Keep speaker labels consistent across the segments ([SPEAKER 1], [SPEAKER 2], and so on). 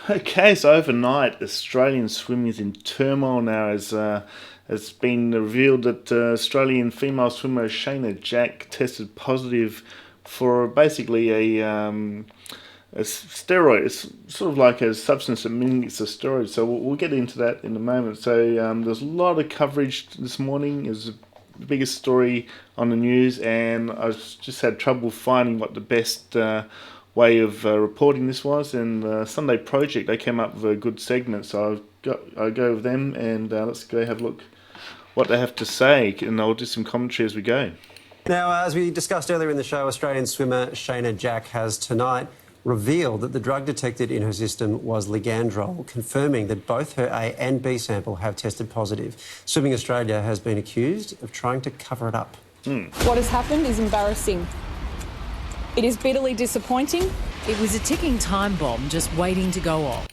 [SPEAKER 1] Okay, so overnight, Australian swimming is in turmoil now as it's been revealed that Australian female swimmer Shayna Jack tested positive for basically a steroid. It's sort of like a substance that mimics a steroid. So we'll get into that in a moment. So there's a lot of coverage this morning. It was the biggest story on the news, and I just had trouble finding what the best way of reporting this was. And Sunday Project, they came up with a good segment, so I go with them, and let's go have a look what they have to say, and I'll do some commentary as we go.
[SPEAKER 2] Now, as we discussed earlier in the show, Australian swimmer Shayna Jack has tonight revealed that the drug detected in her system was ligandrol, confirming that both her A and B sample have tested positive. Swimming Australia has been accused of trying to cover it up.
[SPEAKER 3] What has happened is embarrassing. It is bitterly disappointing.
[SPEAKER 4] It was a ticking time bomb just waiting to go off.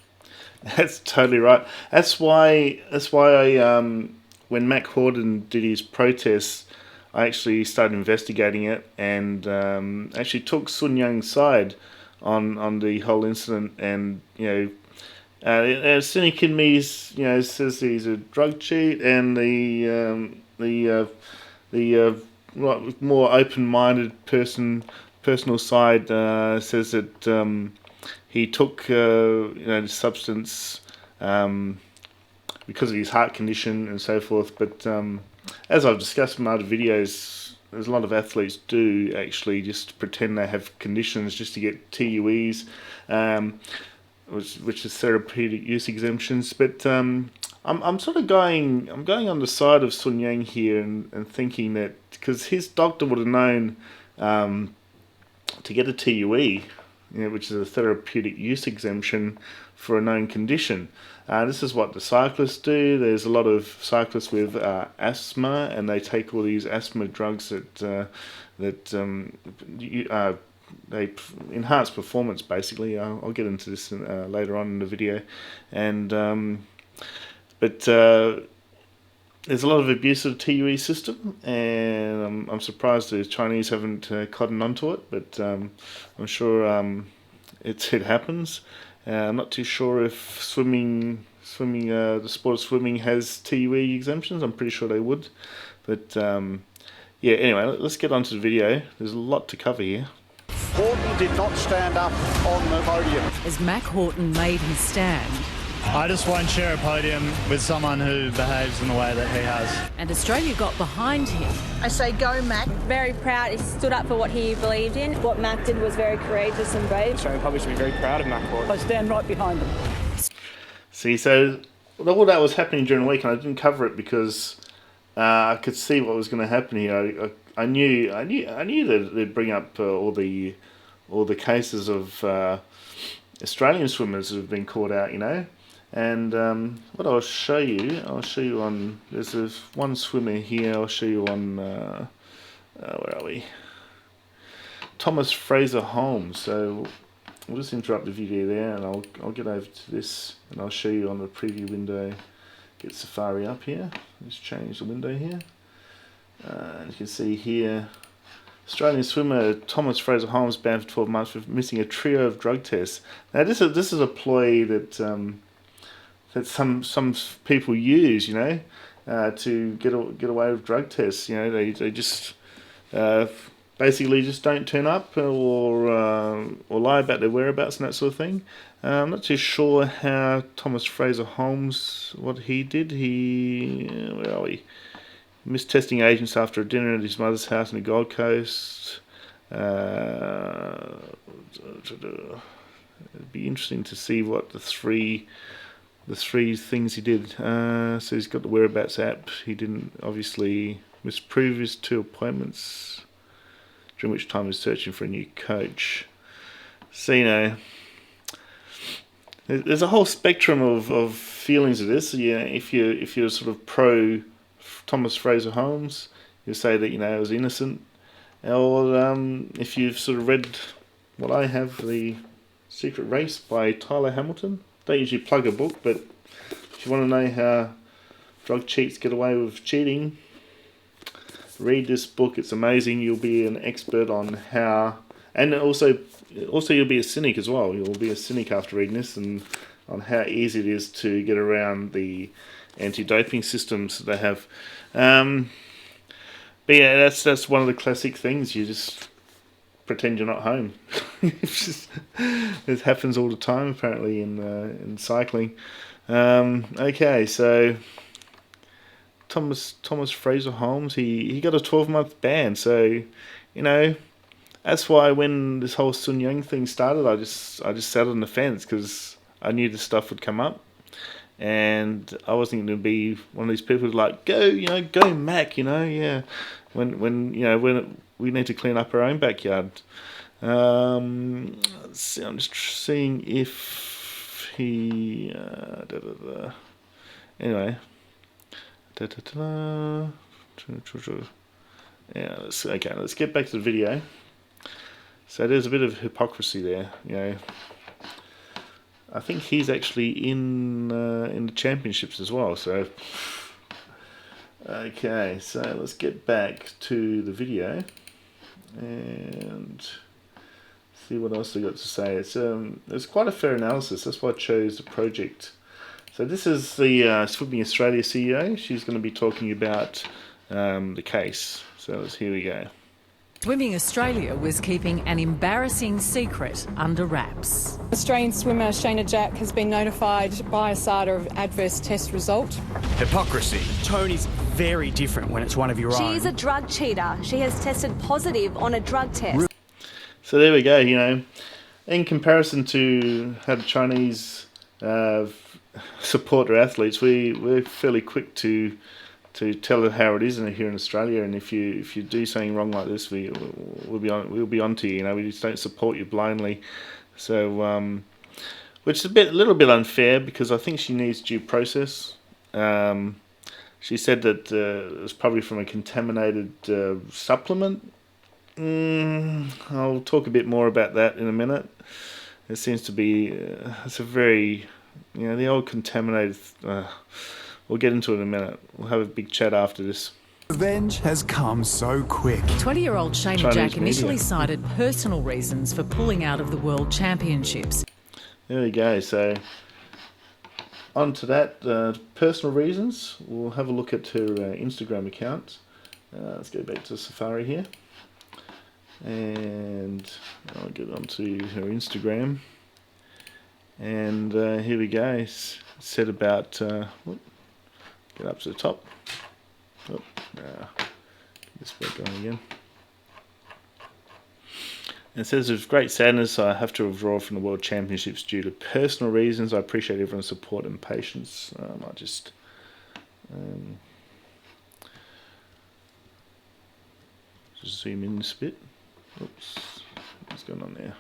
[SPEAKER 1] That's totally right. That's why when Mac Horden did his protests, I actually started investigating it and actually took Sun Yang's side on the whole incident. And a cynic in me, says he's a drug cheat, and the more open-minded personal side says that he took the substance because of his heart condition and so forth. But as I've discussed in other videos, there's a lot of athletes do actually just pretend they have conditions just to get TUEs, which is therapeutic use exemptions. But I'm sort of going on the side of Sun Yang here and thinking that because his doctor would have known to get a TUE, which is a therapeutic use exemption for a known condition. This is what the cyclists do. There's a lot of cyclists with asthma, and they take all these asthma drugs that they enhance performance. Basically, I'll get into this later on in the video, and but there's a lot of abuse of the TUE system, and I'm surprised the Chinese haven't cottoned onto it. But I'm sure it happens. I'm not too sure if the sport of swimming has TUE exemptions. I'm pretty sure they would. But anyway, let's get on to the video. There's a lot to cover here.
[SPEAKER 5] Horton did not stand up on the podium.
[SPEAKER 4] As Mac Horton made his stand,
[SPEAKER 6] I just won't share a podium with someone who behaves in the way that he has.
[SPEAKER 4] and Australia got behind him.
[SPEAKER 7] I say go Mac.
[SPEAKER 8] Very proud. He stood up for what he believed in. What Mac did was very courageous and brave.
[SPEAKER 9] Australian public should be very proud of Mac Horton.
[SPEAKER 5] I stand right behind him.
[SPEAKER 1] See, so all that was happening during the week, and I didn't cover it because I could see what was going to happen here. I knew that they'd bring up all the cases of Australian swimmers who have been caught out, And what I'll show you on, there's this one swimmer here, I'll show you on, where are we? Thomas Fraser Holmes. So we'll just interrupt the video there, and I'll get over to this, and I'll show you on the preview window. Get Safari up here. Let's change the window here. And you can see here, Australian swimmer Thomas Fraser Holmes banned for 12 months for missing a trio of drug tests. Now this is a ploy that some people use, to get away with drug tests. They just basically just don't turn up or lie about their whereabouts and that sort of thing. I'm not too sure how Thomas Fraser Holmes, what he did. Where are we? Missed testing agents after a dinner at his mother's house in the Gold Coast. It'd be interesting to see what the three things he did. So he's got the whereabouts app. He didn't obviously misprove his 2 appointments, during which time he was searching for a new coach. So there's a whole spectrum of feelings of this. If you're sort of pro Thomas Fraser Holmes, you say that it was innocent, or if you've sort of read what I have, The Secret Race by Tyler Hamilton. Don't usually plug a book, but if you want to know how drug cheats get away with cheating, read this book. It's amazing. You'll be an expert on how, and also you'll be a cynic as well. You'll be a cynic after reading this, and on how easy it is to get around the anti-doping systems that they have. But yeah, that's one of the classic things. You just pretend you're not home. It happens all the time, apparently, in cycling. Okay, so Thomas Fraser Holmes, he got a 12-month ban. So, that's why when this whole Sun Yung thing started, I just sat on the fence because I knew this stuff would come up. And I wasn't going to be one of these people who's like, go Mac, yeah. When we need to clean up our own backyard. Let's see, I'm just seeing if he. Anyway. Yeah. Let's get back to the video. So there's a bit of hypocrisy there, I think he's actually in the championships as well. So, okay, so let's get back to the video and see what else they got to say. It's quite a fair analysis. That's why I chose the project. So this is the Swimming Australia CEO. She's going to be talking about the case. So here we go.
[SPEAKER 4] Swimming Australia was keeping an embarrassing secret under wraps.
[SPEAKER 3] Australian swimmer Shayna Jack has been notified by ASADA of adverse test result.
[SPEAKER 7] Hypocrisy.
[SPEAKER 9] Tony's very different when it's one of your own.
[SPEAKER 8] She is a drug cheater. She has tested positive on a drug test.
[SPEAKER 1] So there we go, in comparison to how the Chinese support their athletes, we're fairly quick to tell it how it is here in Australia, and if you do something wrong like this, we'll be on to you. We just don't support you blindly. So, which is a little bit unfair because I think she needs due process. She said that it was probably from a contaminated supplement. I'll talk a bit more about that in a minute. It seems to be it's a very the old contaminated. We'll get into it in a minute. We'll have a big chat after this.
[SPEAKER 7] Revenge has come so quick.
[SPEAKER 4] 20-year-old Shayna
[SPEAKER 1] Chinese
[SPEAKER 4] Jack initially
[SPEAKER 1] media.
[SPEAKER 4] cited personal reasons for pulling out of the World Championships.
[SPEAKER 1] There we go. So, on to that. Personal reasons. We'll have a look at her Instagram account. Let's go back to Safari here. And I'll get onto her Instagram. And here we go. It's said about... get up to the top. Oh, get this back on again. It says, with great sadness, I have to withdraw from the World Championships due to personal reasons. I appreciate everyone's support and patience. I'll just zoom in this bit. Oops, what's going on there?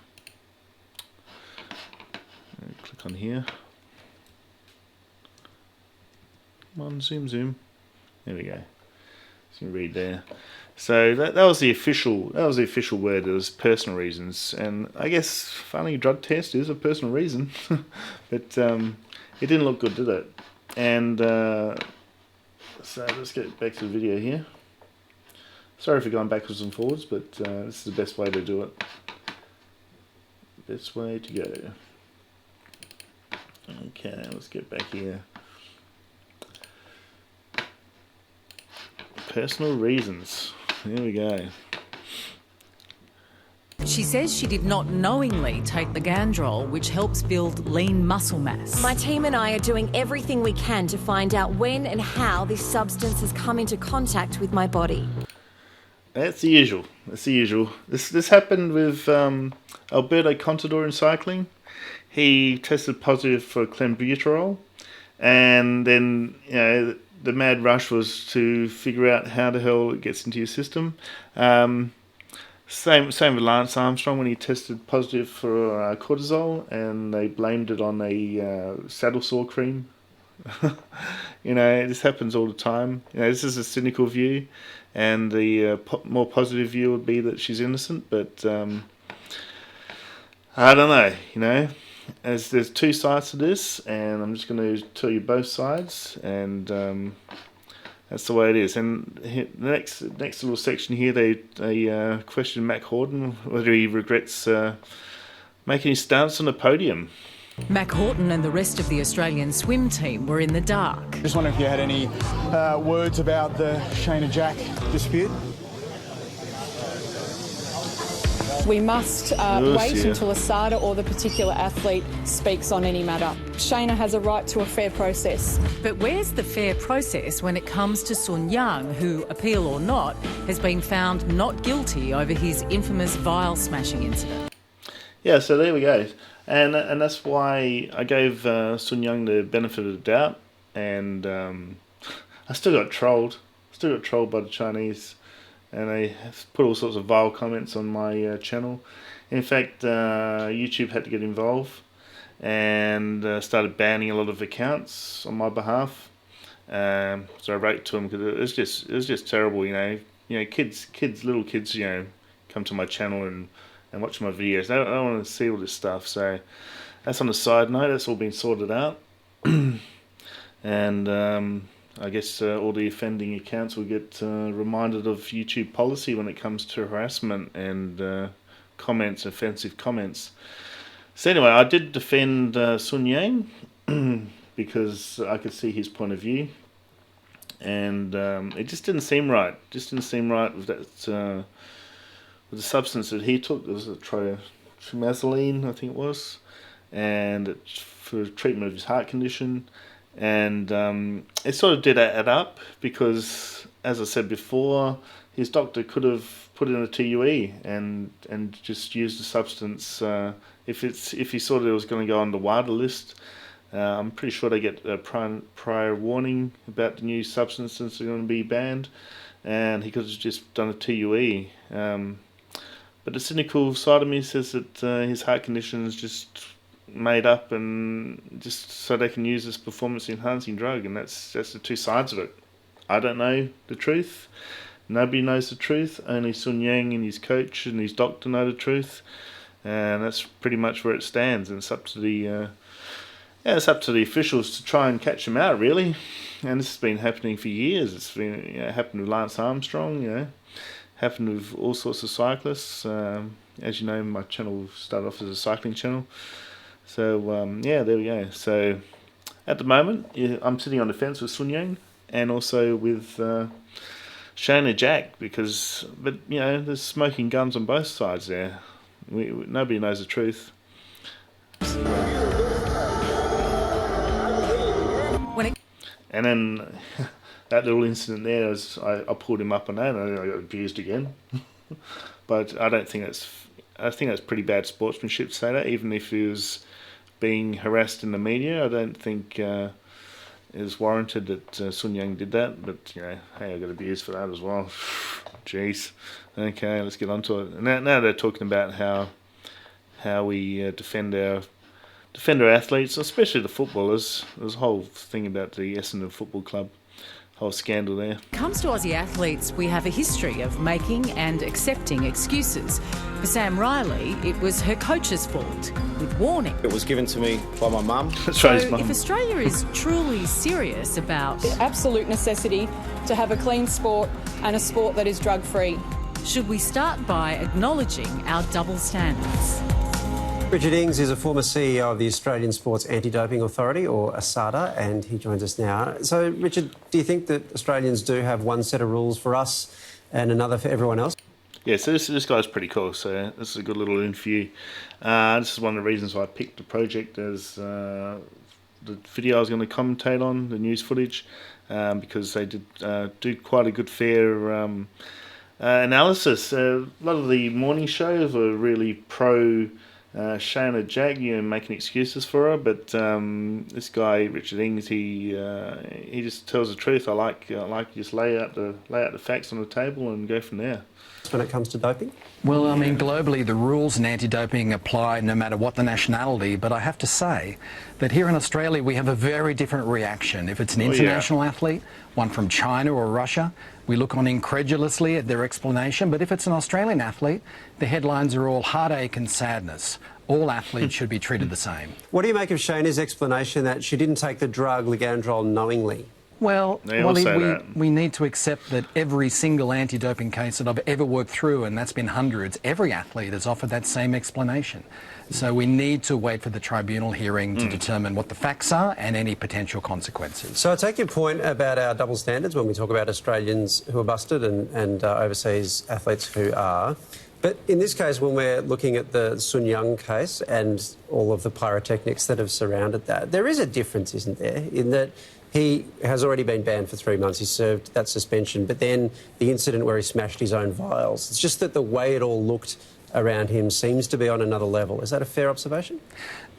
[SPEAKER 1] Click on here. Come on, zoom. There we go. So you can read there. So that was the official word. It was personal reasons, and I guess failing a drug test is a personal reason, but it didn't look good, did it? And so let's get back to the video here. Sorry for going backwards and forwards, but this is the best way to do it. Best way to go. Okay, let's get back here. Personal reasons. Here we go.
[SPEAKER 4] She says she did not knowingly take the Gandrol, which helps build lean muscle mass.
[SPEAKER 8] My team and I are doing everything we can to find out when and how this substance has come into contact with my body.
[SPEAKER 1] That's the usual. This happened with Alberto Contador in cycling. He tested positive for clenbuterol, and then the mad rush was to figure out how the hell it gets into your system. Same with Lance Armstrong when he tested positive for cortisol, and they blamed it on a saddle sore cream. This happens all the time. This is a cynical view, and the more positive view would be that she's innocent. But I don't know. As there's two sides to this, and I'm just going to tell you both sides, and that's the way it is. And the next little section here, they question Mac Horden whether he regrets making his stance on the podium.
[SPEAKER 4] Mac Horton and the rest of the Australian swim team were in the dark.
[SPEAKER 5] Just wondering if you had any words about the Shayna Jack dispute?
[SPEAKER 3] We must wait until ASADA or the particular athlete speaks on any matter. Shayna has a right to a fair process.
[SPEAKER 4] But where's the fair process when it comes to Sun Yang, who, appeal or not, has been found not guilty over his infamous vial smashing incident?
[SPEAKER 1] Yeah, so there we go. And that's why I gave Sun Yang the benefit of the doubt. And I still got trolled. By the Chinese. And they put all sorts of vile comments on my channel. In fact, YouTube had to get involved and started banning a lot of accounts on my behalf. So I wrote to them because it was just terrible. You know, little kids, come to my channel and watch my videos. They don't want to see all this stuff. So that's on a side note. That's all been sorted out. And I guess all the offending accounts will get reminded of YouTube policy when it comes to harassment and comments, offensive comments. So anyway, I did defend Sun Yang because I could see his point of view, and it just didn't seem right. With that with the substance that he took. It was a trimethylamine, I think it was, and it's for treatment of his heart condition. And it sort of did add up because, as I said before, his doctor could have put in a TUE and just used the substance. If he saw that it was going to go on the WADA list, I'm pretty sure they get a prior warning about the new substances that are going to be banned, and he could have just done a TUE. But the cynical side of me says that his heart condition is just made up and just so they can use this performance enhancing drug, and that's the two sides of it. I don't know the truth. Nobody knows the truth. Only Sun Yang and his coach and his doctor know the truth, and that's pretty much where it stands. And it's up to the officials to try and catch him out, really. And this has been happening for years. It's been happened with Lance Armstrong, happened with all sorts of cyclists. As you know, my channel started off as a cycling channel. So, there we go. So, at the moment, I'm sitting on the fence with Sun Yang and also with Shayna Jack but there's smoking guns on both sides there. Nobody knows the truth. And then that little incident there, I pulled him up on that and I got abused again. But I think that's pretty bad sportsmanship to say that, even if he was being harassed in the media. I don't think it is warranted that Sun Yang did that, but hey, I got abused for that as well. Jeez. Okay, let's get on to it. Now they're talking about how we defend our athletes, especially the footballers. There's a whole thing about the Essendon Football Club, whole scandal there.
[SPEAKER 4] When it comes to Aussie athletes, we have a history of making and accepting excuses. For Sam Riley, it was her coach's fault, with warning.
[SPEAKER 10] It was given to me by my mum.
[SPEAKER 1] That's right, his mum.
[SPEAKER 4] If Australia is truly serious about
[SPEAKER 3] The absolute necessity to have a clean sport and a sport that is drug-free.
[SPEAKER 4] should we start by acknowledging our double standards?
[SPEAKER 2] Richard Ings is a former CEO of the Australian Sports Anti-Doping Authority, or ASADA, and he joins us now. So, Richard, do you think that Australians do have one set of rules for us and another for everyone else?
[SPEAKER 1] Yeah, so this guy's pretty cool, so this is a good little interview. This is one of the reasons why I picked the project as the video I was going to commentate on, the news footage, because they did do quite a good, fair analysis. A lot of the morning shows were really pro Shayna Jack, making excuses for her, but this guy Richard Ings, he just tells the truth. I like just lay out the facts on the table and go from there.
[SPEAKER 2] When it comes to doping?
[SPEAKER 11] Well, I mean, globally, the rules in anti-doping apply no matter what the nationality, but I have to say that here in Australia, we have a very different reaction. If it's an international athlete, one from China or Russia, we look on incredulously at their explanation, but if it's an Australian athlete, the headlines are all heartache and sadness. All athletes should be treated the same.
[SPEAKER 2] What do you make of Shayna's explanation that she didn't take the drug Ligandrol knowingly?
[SPEAKER 11] Well, we need to accept that every single anti-doping case that I've ever worked through, and that's been hundreds, every athlete has offered that same explanation. So we need to wait for the tribunal hearing to determine what the facts are and any potential consequences.
[SPEAKER 2] So I take your point about our double standards when we talk about Australians who are busted and overseas athletes who are. But in this case, when we're looking at the Sun Yung case and all of the pyrotechnics that have surrounded that, there is a difference, isn't there, in that he has already been banned for 3 months. He served that suspension. But then the incident where he smashed his own vials, it's just that the way it all looked around him seems to be on another level. Is that a fair observation?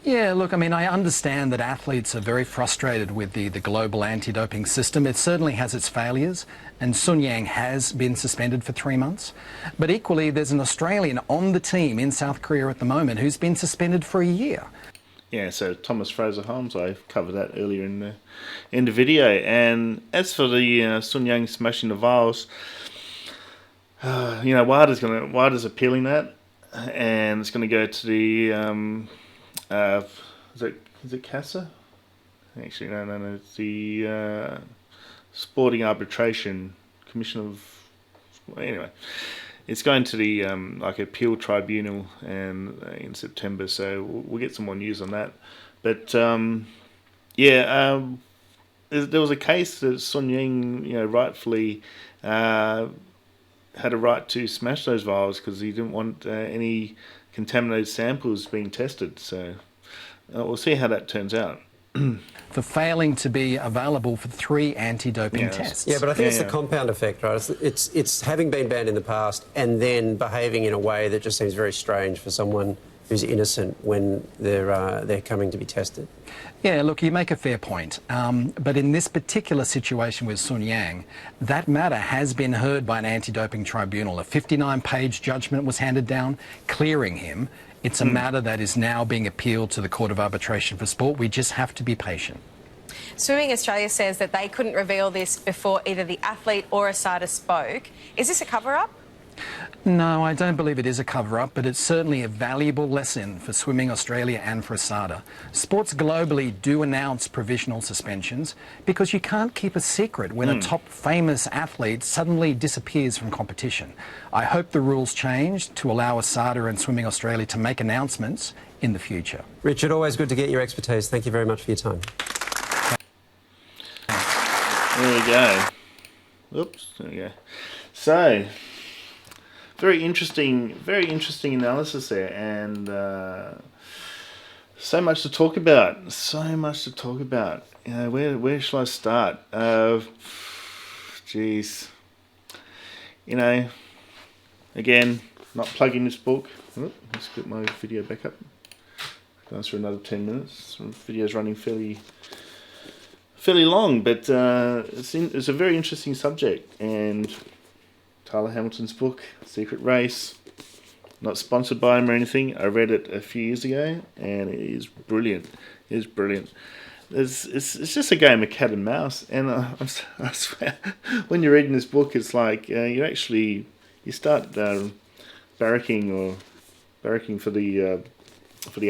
[SPEAKER 11] Yeah, look, I mean, I understand that athletes are very frustrated with the global anti-doping system. It certainly has its failures, and Sun Yang has been suspended for 3 months. But equally, there's an Australian on the team in South Korea at the moment who's been suspended for a year.
[SPEAKER 1] Yeah, so Thomas Fraser-Holmes, I covered that earlier in the video. And as for the Sun Yang smashing the vials, WADA's appealing that, and it's going to go to the is it CASA? Actually, no. It's the Sporting Arbitration Commission of. Anyway, it's going to the appeal tribunal and in September. So we'll get some more news on that. But there was a case that Sun Yang, rightfully had a right to smash those vials because he didn't want any contaminated samples being tested. So we'll see how that turns out.
[SPEAKER 11] For failing to be available for 3 anti-doping tests.
[SPEAKER 2] Yeah, but I think it's the compound effect, right? It's having been banned in the past and then behaving in a way that just seems very strange for someone who's innocent when they're coming to be tested.
[SPEAKER 11] Yeah, look, you make a fair point. But in this particular situation with Sun Yang, that matter has been heard by an anti-doping tribunal. A 59-page judgment was handed down, clearing him. It's a matter that is now being appealed to the Court of Arbitration for Sport. We just have to be patient.
[SPEAKER 12] Swimming Australia says that they couldn't reveal this before either the athlete or ASADA spoke. Is this a cover-up?
[SPEAKER 11] No, I don't believe it is a cover-up, but it's certainly a valuable lesson for Swimming Australia and for ASADA. Sports globally do announce provisional suspensions because you can't keep a secret when a top famous athlete suddenly disappears from competition. I hope the rules change to allow ASADA and Swimming Australia to make announcements in the future.
[SPEAKER 2] Richard, always good to get your expertise. Thank you very much for your time.
[SPEAKER 1] There we go. Oops, there we go. So, very interesting analysis there, and so much to talk about. Where shall I start? Again, not plugging this book. Let's get my video back up. Goes for another 10 minutes. The video's running fairly long, but it's a very interesting subject. And Tyler Hamilton's book, Secret Race, not sponsored by him or anything. I read it a few years ago, and it is brilliant. It's just a game of cat and mouse. And I swear, when you're reading this book, it's like you start barracking for the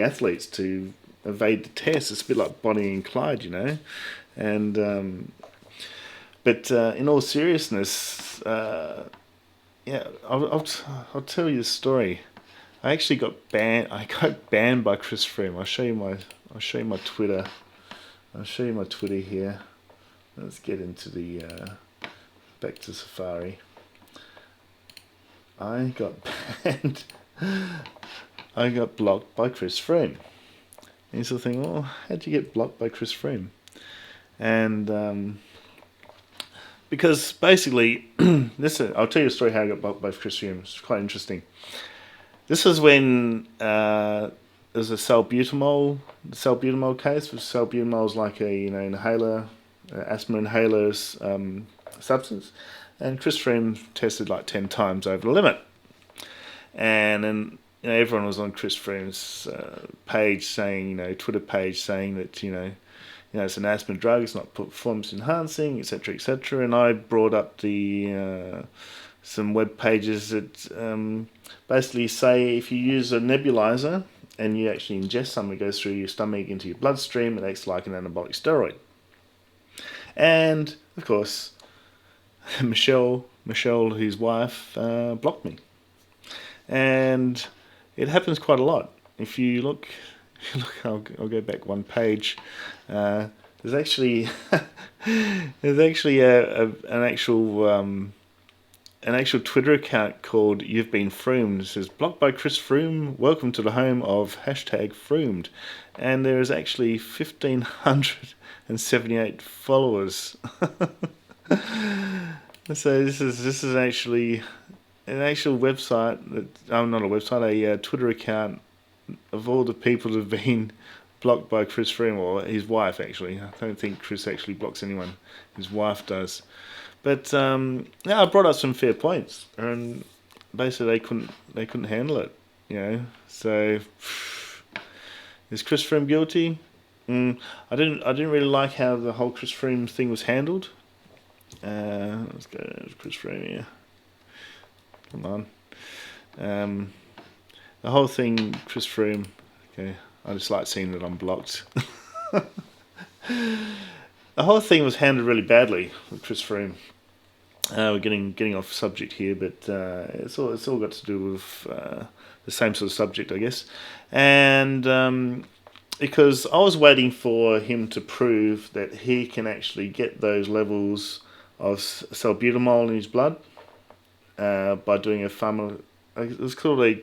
[SPEAKER 1] athletes to evade the test. It's a bit like Bonnie and Clyde, And but in all seriousness, I'll tell you the story. I actually got banned. I got banned by Chris Froome. I'll show you my Twitter. I'll show you my Twitter here. Let's get into the back to Safari. I got banned. I got blocked by Chris Froome. And you sort of think, well, how'd you get blocked by Chris Froome? And because basically, I'll tell you a story how I got blocked by Chris Froome. It's quite interesting. This was when there was a salbutamol case. Salbutamol is like a inhaler, asthma inhaler substance, and Chris Froome tested like 10 times over the limit, and then everyone was on Chris Froome's page saying, Twitter page saying that it's an asthma drug, it's not performance enhancing, etc., etc. And I brought up some web pages that basically say if you use a nebulizer and you actually ingest something that goes through your stomach into your bloodstream, it acts like an anabolic steroid. And of course, Michelle, his wife, blocked me, and it happens quite a lot. if you look, I'll go back one page. There's actually an actual Twitter account called You've Been Froomed. It says, blocked by Chris Froome, welcome to the home of #Froomed. And there is actually 1,578 followers. So this is actually an actual website, not a website, a Twitter account of all the people that have been blocked by Chris Froome, or his wife actually. I don't think Chris actually blocks anyone. His wife does. But I brought up some fair points, and basically they couldn't handle it, So is Chris Froome guilty? I didn't really like how the whole Chris Froome thing was handled. Let's go to Chris Froome here. Come on. The whole thing, Chris Froome. Okay, I just like seeing that I'm blocked. The whole thing was handled really badly with Chris Froome. We're getting off subject here, but it's all got to do with the same sort of subject, I guess. And because I was waiting for him to prove that he can actually get those levels of salbutamol in his blood by doing it was called a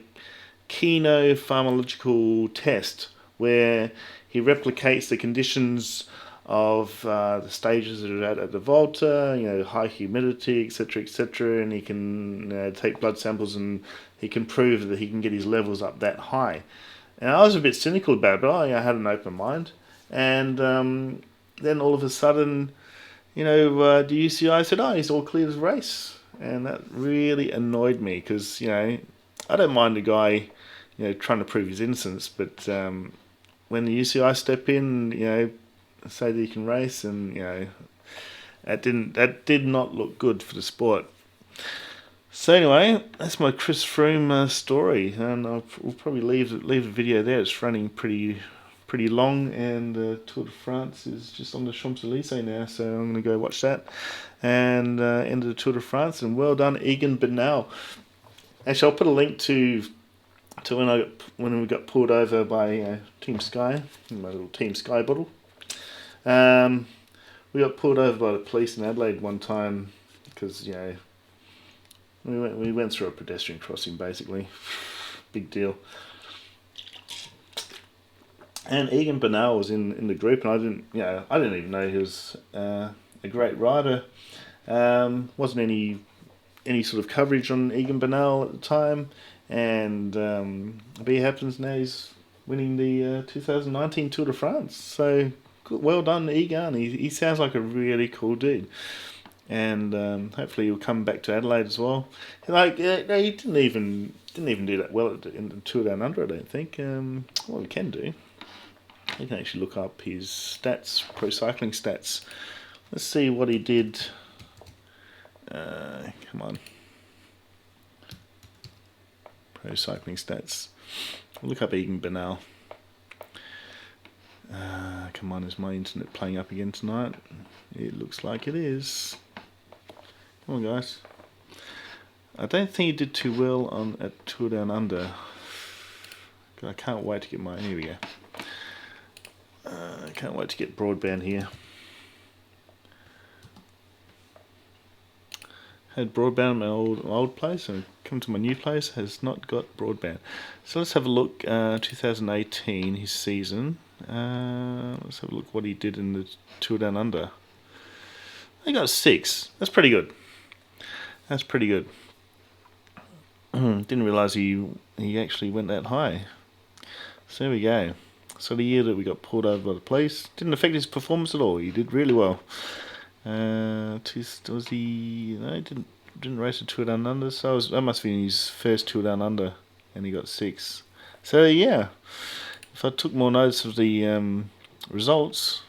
[SPEAKER 1] kinopharmacological test, where he replicates the conditions of the stages that are at the Volta, high humidity, etc., and he can take blood samples and he can prove that he can get his levels up that high. And I was a bit cynical about it, but I had an open mind. And then all of a sudden, the UCI said, he's all clear as race. And that really annoyed me because, I don't mind the guy, trying to prove his innocence, but when the UCI step in, say that he can race, and that did not look good for the sport. So anyway, that's my Chris Froome story, and we'll probably leave the video there. It's running pretty long, and the Tour de France is just on the Champs-Élysées now, so I'm going to go watch that and end of the Tour de France. And well done, Egan Bernal. Actually, I'll put a link to when we got pulled over by Team Sky, my little Team Sky bottle. We got pulled over by the police in Adelaide one time because we went through a pedestrian crossing, basically. Big deal. And Egan Bernal was in the group, and I didn't even know he was a great rider. Wasn't any sort of coverage on Egan Bernal at the time, and but he happens now he's winning the 2019 Tour de France. So well done, Egan. He sounds like a really cool dude, and hopefully he'll come back to Adelaide as well. He didn't even do that well in the Tour Down Under, I don't think. What we can do, you can actually look up his stats, pro cycling stats. Let's see what he did. Come on. Pro cycling stats. We'll look up Egan Bernal. Come on, is my internet playing up again tonight? It looks like it is. Come on, guys. I don't think he did too well at Tour Down Under. I can't wait to get here we go. I can't wait to get broadband here. Had broadband at my old place, and come to my new place, has not got broadband. So let's have a look. 2018, his season. Let's have a look what he did in the Tour Down Under. He got 6. That's pretty good. That's pretty good. Didn't realise he actually went that high. So there we go. So the year that we got pulled over by the police didn't affect his performance at all. He did really well. Was he? No, he didn't race a Tour Down Under. So that must have been his first Tour Down Under, and he got 6. So yeah, if I took more notice of the results,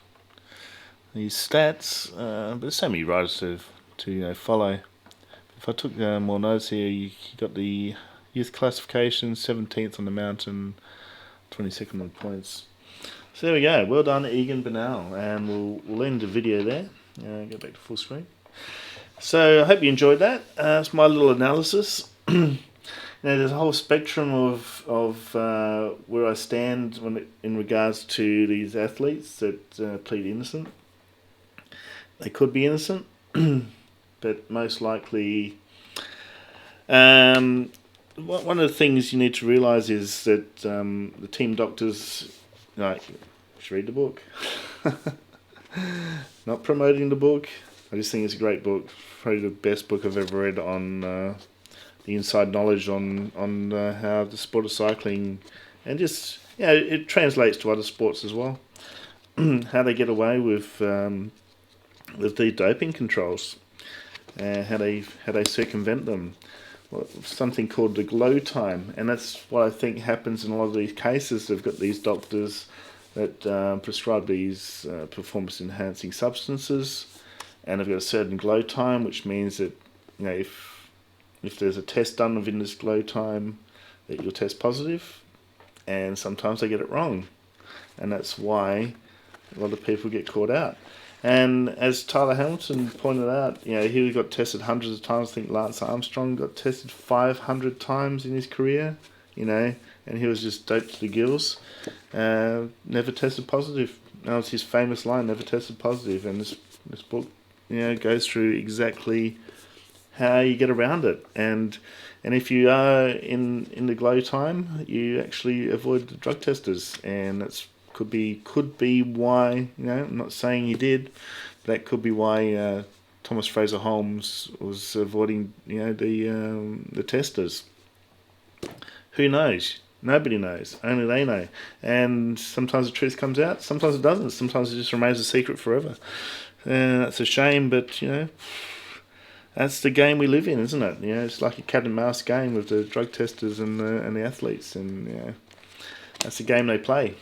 [SPEAKER 1] these stats, but there's so many riders to follow. If I took more notice here, he got the youth classification, 17th on the mountain, 22nd on points. So there we go. Well done, Egan Bernal, and we'll end the video there. Go back to full screen. So I hope you enjoyed that. It's my little analysis. there's a whole spectrum of where I stand in regards to these athletes that plead innocent. They could be innocent, but most likely, one of the things you need to realise is that the team doctors, like, should read the book. Not promoting the book. I just think it's a great book. Probably the best book I've ever read on the inside knowledge on how the sport of cycling, and just it translates to other sports as well. How they get away with the doping controls, how they circumvent them. Well, something called the glow time, and that's what I think happens in a lot of these cases. They've got these doctors that prescribe these performance enhancing substances, and they've got a certain glow time, which means that if there's a test done within this glow time, that you'll test positive, and sometimes they get it wrong, and that's why a lot of people get caught out. And as Tyler Hamilton pointed out, he got tested hundreds of times. I think Lance Armstrong got tested 500 times in his career, and he was just doped to the gills. Never tested positive. That was his famous line, never tested positive. And this book, goes through exactly how you get around it. And if you are in the glow time, you actually avoid the drug testers, and that's could be why, I'm not saying he did, but that could be why Thomas Fraser Holmes was avoiding the testers. Who knows? Nobody knows. Only they know. And sometimes the truth comes out, sometimes it doesn't. Sometimes it just remains a secret forever. And that's a shame, but that's the game we live in, isn't it? It's like a cat and mouse game with the drug testers and the athletes, and that's the game they play.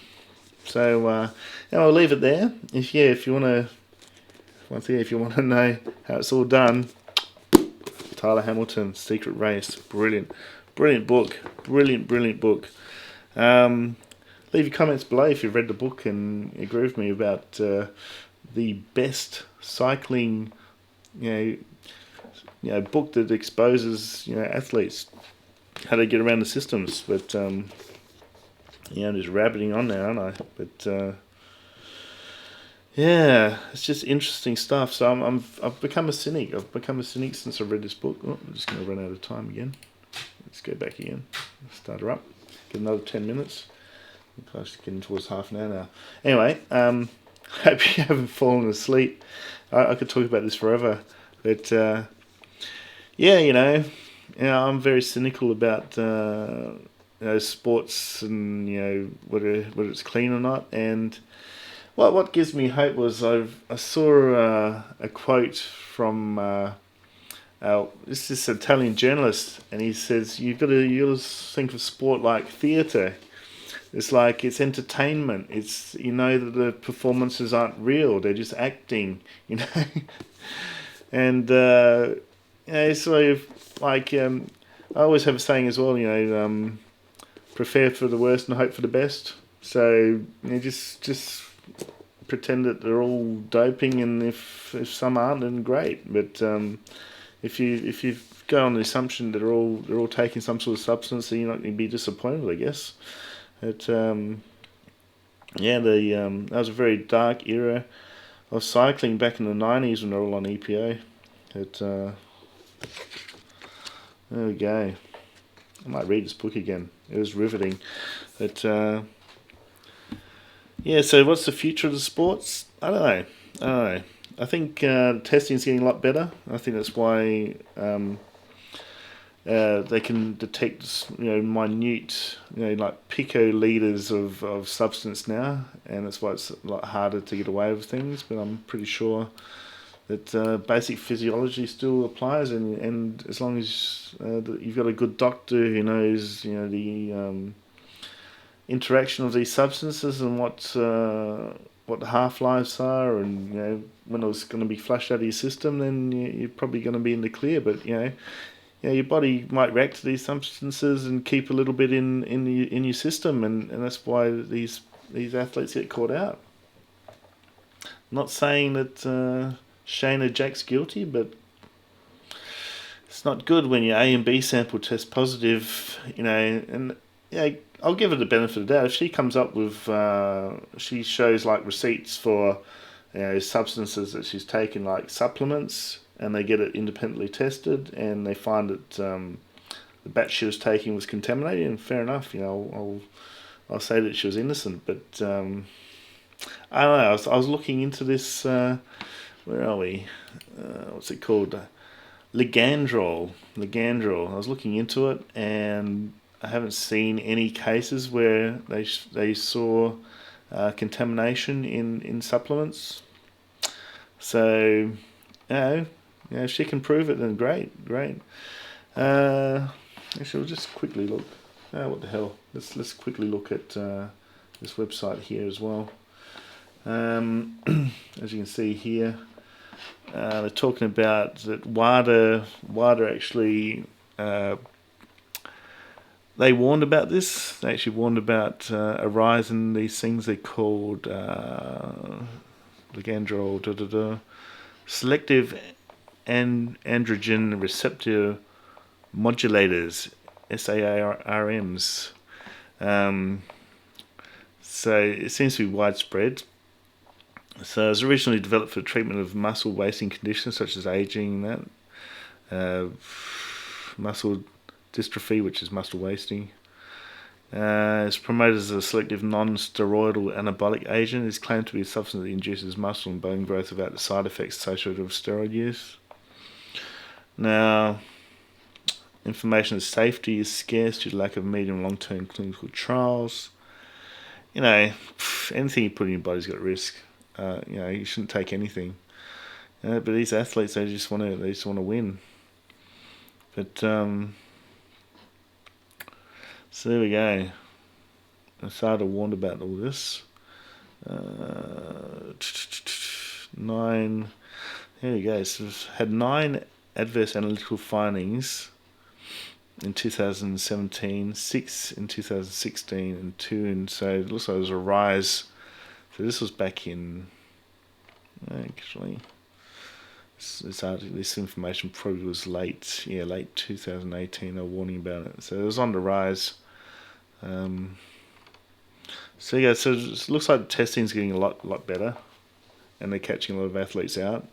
[SPEAKER 1] So I'll leave it there. If you want to know how it's all done, Tyler Hamilton, Secret Race, brilliant book, brilliant book. Leave your comments below if you've read the book and agree with me about the best cycling, book that exposes athletes how to get around the systems, but. I'm just rabbiting on now, aren't I? But it's just interesting stuff. So I've become a cynic. I've become a cynic since I read this book. Oh, I'm just going to run out of time again. Let's go back again. Start her up. Get another 10 minutes. I'm close to getting towards half an hour now. Anyway, hope you haven't fallen asleep. I could talk about this forever, but I'm very cynical about. Sports and whether it's clean or not. And what gives me hope was I saw a quote from this Italian journalist, and he says you got to think of sport like theatre. It's like it's entertainment. It's that the performances aren't real; they're just acting. And sort of like I always have a saying as well. Prepare for the worst and hope for the best. So just pretend that they're all doping, and if some aren't, then great. But if you go on the assumption that they're all taking some sort of substance, then you're not going to be disappointed, I guess. But that was a very dark era of cycling back in the 90s when they're all on EPO. But there we go. I might read this book again. It was riveting. But so what's the future of the sports? I don't know. I think testing is getting a lot better. I think that's why they can detect minute like picoliters of substance now, and that's why it's a lot harder to get away with things. But I'm pretty sure that basic physiology still applies, and as long as you've got a good doctor who knows the interaction of these substances and what the half-lives are, and when it's going to be flushed out of your system, then you're probably going to be in the clear. But your body might react to these substances and keep a little bit in your system, and that's why these athletes get caught out. I'm not saying that Shayna Jack's guilty, but it's not good when your A and B sample test positive, and I'll give her the benefit of the doubt. If she comes up with, she shows like receipts for, substances that she's taken, like supplements, and they get it independently tested, and they find that the batch she was taking was contaminated, and fair enough, I'll say that she was innocent. But I don't know. I was looking into this. Where are we? What's it called? Ligandrol. I was looking into it, and I haven't seen any cases where they saw contamination in supplements. So, if she can prove it, then great. Actually, we'll just quickly look. What the hell? Let's quickly look at this website here as well. As you can see here, they're talking about that WADA actually, they warned about this. They actually warned about a rise in these things they called Ligandrol, selective androgen receptor modulators, SARMs. So it seems to be widespread. So it was originally developed for treatment of muscle wasting conditions such as aging, muscle dystrophy, which is muscle wasting. It's promoted as a selective non-steroidal anabolic agent. It's claimed to be a substance that induces muscle and bone growth without the side effects associated with steroid use. Now, information of safety is scarce due to lack of medium and long-term clinical trials. Anything you put in your body's got risk. You shouldn't take anything. But these athletes, they just want to win. But so there we go. Asada warned about all this. 9. Here we go. So we've had 9 adverse analytical findings in 2017, 6 in 2016, and 2 in. So it looks like there's a rise. So this was back in. Actually, this information probably was late 2018. They were warning about it. So it was on the rise. So it looks like the testing's getting a lot better, and they're catching a lot of athletes out.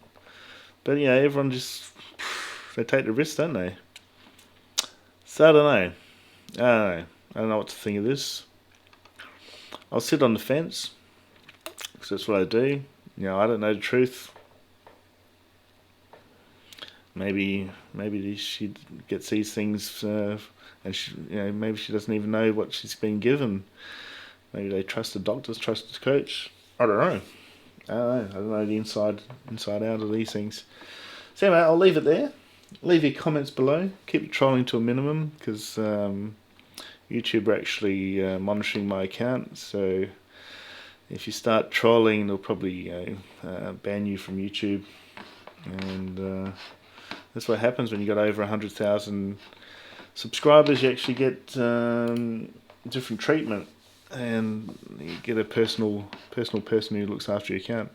[SPEAKER 1] But everyone just they take the risk, don't they? So I don't know what to think of this. I'll sit on the fence because that's what I do. I don't know the truth. Maybe she gets these things, and maybe she doesn't even know what she's been given. Maybe they trust the doctors, trust the coach. I don't know. I don't know the inside out of these things. So anyway, I'll leave it there. Leave your comments below. Keep your trolling to a minimum because YouTube are actually monitoring my account. So if you start trolling, they'll probably ban you from YouTube. And that's what happens when you got over 100,000 subscribers. You actually get different treatment, and you get a personal person who looks after your account.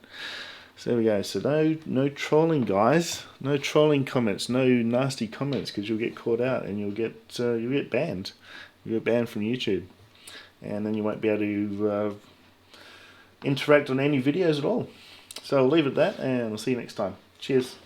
[SPEAKER 1] So there we go. So no trolling, guys. No trolling comments. No nasty comments, because you'll get caught out and you'll get banned. You'll get banned from YouTube, and then you won't be able to interact on any videos at all. So I'll leave it at that, and I'll see you next time. Cheers.